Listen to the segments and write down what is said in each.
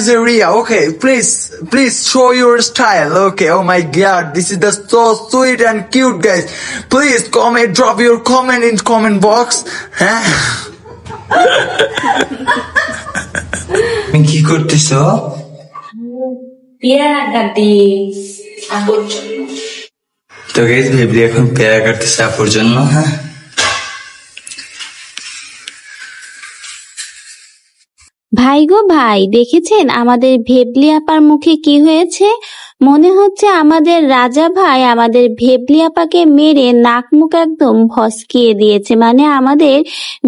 Ria, okay, please show your style. Okay, oh my god, this is the so sweet and cute, guys. Please comment, drop your comment in comment box. কি করতেছো? পেয়ারা কাটি আপুর জন্য। তো guys বেবলি এখন পেয়ারা কাটতেছে আপুর জন্য। হ্যাঁ ভাই গো ভাই, দেখেছেন আমাদের ভেবলি আপার মুখে কি হয়েছে? মনে হচ্ছে আমাদের রাজা ভাই আমাদের ভেবলি আপাকে মেরে নাক মুখ একদম ভসকিয়ে দিয়েছে। মানে আমাদের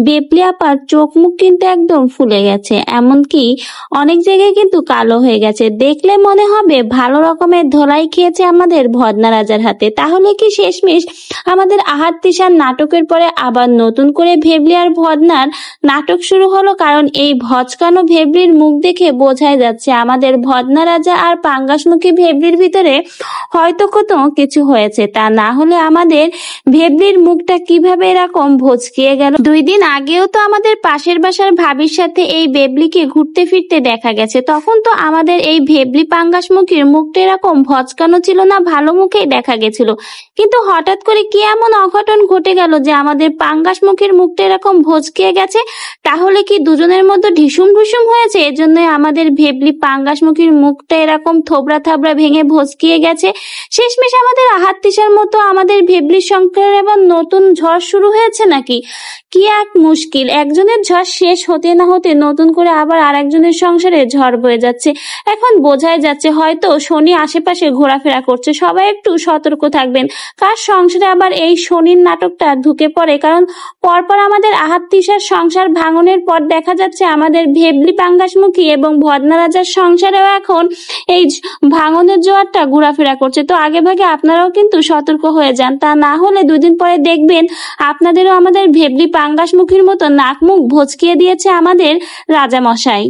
ভেবলি আপার চোখ মুখ কিন্তু একদম ফুলে গেছে, এমনকি অনেক জায়গায় কিন্তু কালো হয়ে গেছে। দেখলে মনে হবে ভালো রকমের ধোলাই খেয়েছে আমাদের ভদনা রাজার হাতে। তাহলে কি শেষমেশ আমাদের আহাত তিশার নাটকের পরে আবার নতুন করে ভেবলি আর ভদনার নাটক শুরু হলো? কারণ এই ভচকানো ভেবলির মুখ দেখে বোঝাই যাচ্ছে আমাদের ভদনা রাজা আর পাঙ্গাসমুখী ভেবলির ভিতরে হয়তো কোথাও কিছু হয়েছে। তা না হলে আমাদের ভেবলির মুখটা কিভাবে এরকম ভচকিয়ে গেল? 2 দিন আগেও তো আমাদের পাশের বাসার ভাবির সাথে এই ভেবলিকে ঘুরতে ফিরতে দেখা গেছে। তখন তো আমাদের এই ভেবলি পাঙ্গাসমুখীর মুখটা এরকম ভচকানো ছিল না, ভালো মুখেই দেখা গেছিল। কিন্তু হঠাৎ করে কি এমন অঘটন ঘটে গেল যে আমাদের পাঙ্গাসমুখীর মুখটা এরকম ভচকিয়ে গেছে? তাহলে কি দুজনের মধ্যে ঢিসুম ঢুসুম হয়েছে? এজন্য আমাদের ভেবলি পাঙ্গাসমুখীর মুখটা এরকম থোবড়া থাবড়া ভেঙে ভচকিয়ে গেছে। শেষমেশ আমাদের আহাত তিশার মতো আমাদের ভেবলির সংসারে এবার নতুন ঝড় শুরু হয়েছে নাকি? কি এক মুশকিল, একজনের ঝড় শেষ হতে না হতে নতুন করে আবার আরেকজনের সংসারে ঝড় বয়ে যাচ্ছে। এখন বোঝাই যাচ্ছে হয়তো শনি আশেপাশে ঘোরাফেরা করছে। সবাই একটু সতর্ক থাকবেন কার সংসারে আবার এই শনির নাটকটা ঢুকে পড়ে। কারণ পরপর আমাদের আহাত তিশার সংসার ভাঙনের পর দেখা যাচ্ছে আমাদের ভেবলি পাঙ্গাসমুখী এবং ভদনা রাজার সংসারেও এখন এই ভাঙনের জোয়ারটা ঘোরাফেরা করছে। তো আগে ভাগে আপনারাও কিন্তু সতর্ক হয়ে যান, তা না হলে 2 দিন পরে দেখবেন আপনাদেরও আমাদের ভেবলি পাঙ্গাসমুখীর মতো নাক মুখ ভচকিয়ে দিয়েছে আমাদের রাজা মশাই।